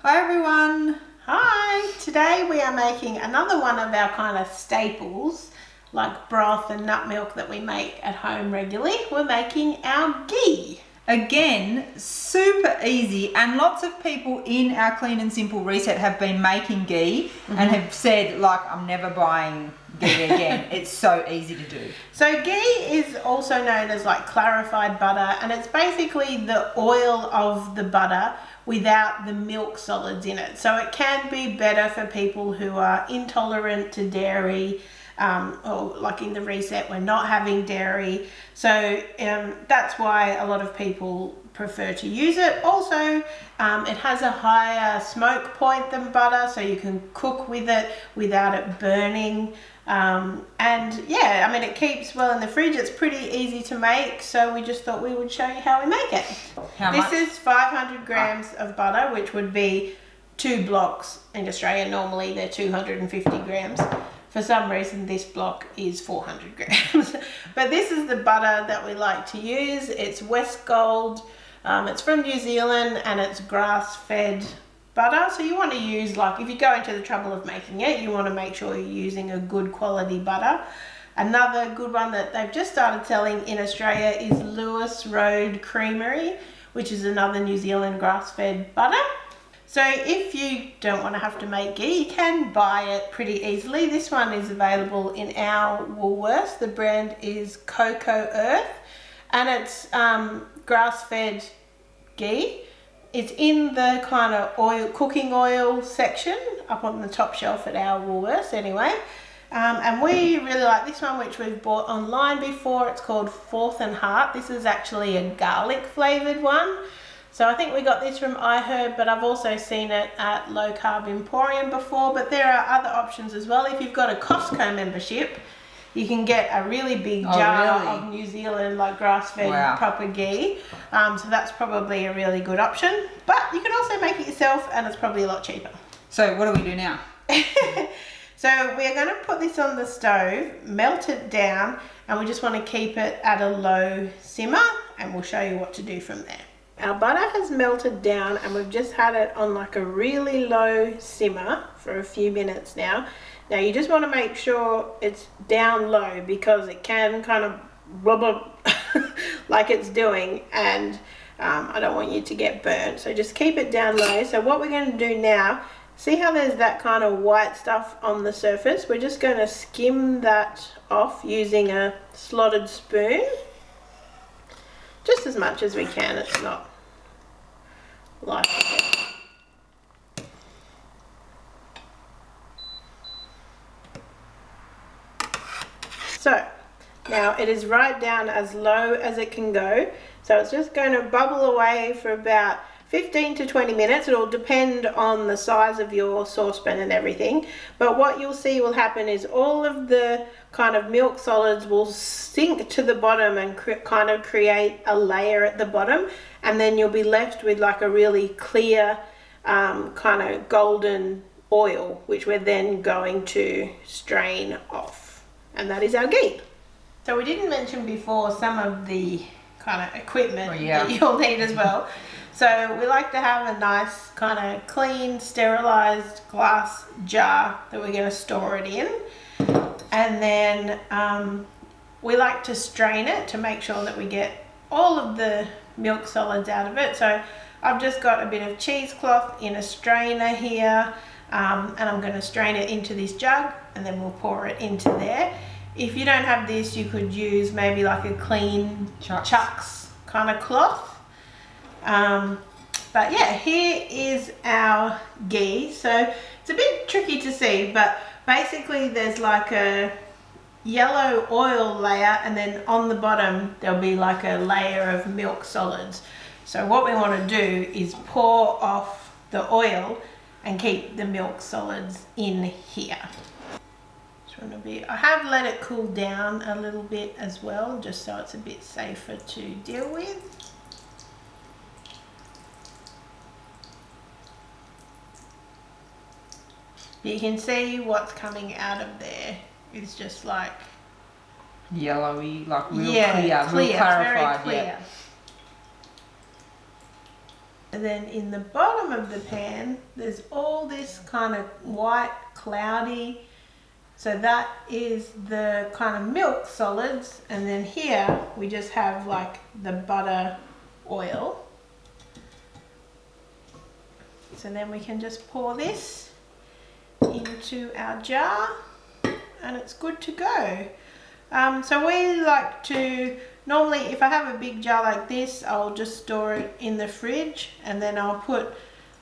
Hi everyone. Hi, today we are making another one of our kind of staples like broth and nut milk that we make at home regularly. We're making our ghee. Again, super easy, and lots of people in our Clean and Simple Reset have been making ghee and have said like, I'm never buying ghee again. It's so easy to do. So ghee is also known as like clarified butter, and it's basically the oil of the butter without the milk solids in it. So it can be better for people who are intolerant to dairy, or like in the reset we're not having dairy. So that's why a lot of people prefer to use it. Also, it has a higher smoke point than butter, so you can cook with it without it burning. And yeah, I mean, it keeps well in the fridge. It's pretty easy to make, so we just thought we would show you how we make it. How much? This is 500 grams of butter, which would be 2 blocks. In Australia, normally they're 250 grams. For some reason, this block is 400 grams. But this is the butter that we like to use. It's West Gold. It's from New Zealand, and it's grass-fed butter. So you want to use, like, if you go into the trouble of making it, you want to make sure you're using a good quality butter. Another good one that they've just started selling in Australia is Lewis Road Creamery, which is another New Zealand grass-fed butter. So if you don't want to have to make ghee, you can buy it pretty easily. This one is available in our Woolworths. The brand is Cocoa Earth, and it's grass-fed ghee. It's in the kind of oil, cooking oil section up on the top shelf at our Woolworths anyway. And we really like this one, which we've bought online before. It's called Fourth and Heart. This is actually a garlic flavoured one. So I think we got this from iHerb, but I've also seen it at Low Carb Emporium before. But there are other options as well. If you've got a Costco membership, you can get a really big jar of New Zealand like grass-fed proper ghee. So that's probably a really good option. But you can also make it yourself, and it's probably a lot cheaper. So what do we do now? So we're going to put this on the stove, melt it down, and we just want to keep it at a low simmer, and we'll show you what to do from there. Our butter has melted down, and we've just had it on like a really low simmer for a few minutes now. Now you just want to make sure it's down low, because it can kind of rub like it's doing, and I don't want you to get burnt. So just keep it down low. So what we're going to do now, see how there's that kind of white stuff on the surface? We're just going to skim that off using a slotted spoon. Just as much as we can. It's not like it. So now it is right down as low as it can go. So it's just going to bubble away for about 15 to 20 minutes. It'll depend on the size of your saucepan and everything. But what you'll see will happen is all of the kind of milk solids will sink to the bottom and kind of create a layer at the bottom. And then you'll be left with like a really clear kind of golden oil, which we're then going to strain off. And that is our ghee. So we didn't mention before some of the kind of equipment that you'll need as well. So we like to have a nice kind of clean, sterilised glass jar that we're going to store it in. And then we like to strain it to make sure that we get all of the milk solids out of it. So I've just got a bit of cheesecloth in a strainer here, and I'm going to strain it into this jug, and then we'll pour it into there. If you don't have this, you could use maybe like a clean Chucks kind of cloth. But yeah, here is our ghee. So it's a bit tricky to see, but basically there's like a yellow oil layer, and then on the bottom there'll be like a layer of milk solids. So what we want to do is pour off the oil and keep the milk solids in here. I have let it cool down a little bit as well, just so it's a bit safer to deal with. You can see what's coming out of there. It's just like yellowy, like real clear, real clarified. It's very clear. And then in the bottom of the pan, there's all this kind of white, cloudy. So that is the kind of milk solids. And then here we just have like the butter oil. So then we can just pour this into our jar and it's good to go. So we like to, normally if I have a big jar like this, I'll just store it in the fridge and then I'll put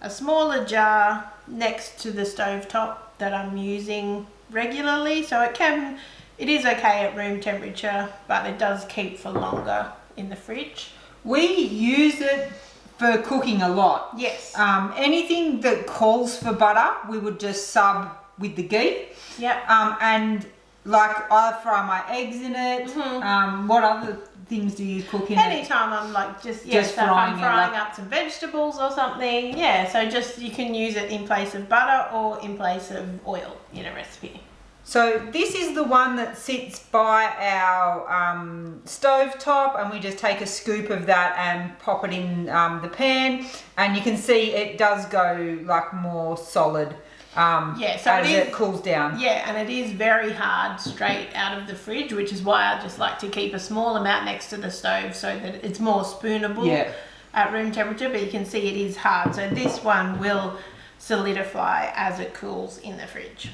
a smaller jar next to the stovetop that I'm using regularly. So it is okay at room temperature, but it does keep for longer in the fridge. We use it for cooking a lot. Yes. Anything that calls for butter, we would just sub with the ghee. Yeah. And like I fry my eggs in it. Mm-hmm. What other things do you cook in it? Anytime I'm like so if I'm frying up some vegetables or something. Yeah, so just you can use it in place of butter or in place of oil in a recipe. So this is the one that sits by our stove top, and we just take a scoop of that and pop it in the pan, and you can see it does go like more solid as it cools down. Yeah, and it is very hard straight out of the fridge, which is why I just like to keep a small amount next to the stove so that it's more spoonable at room temperature, but you can see it is hard. So this one will solidify as it cools in the fridge.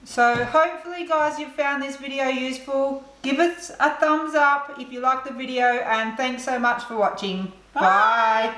So hopefully guys you've found this video useful. Give us a thumbs up if you like the video, and thanks so much for watching. Bye.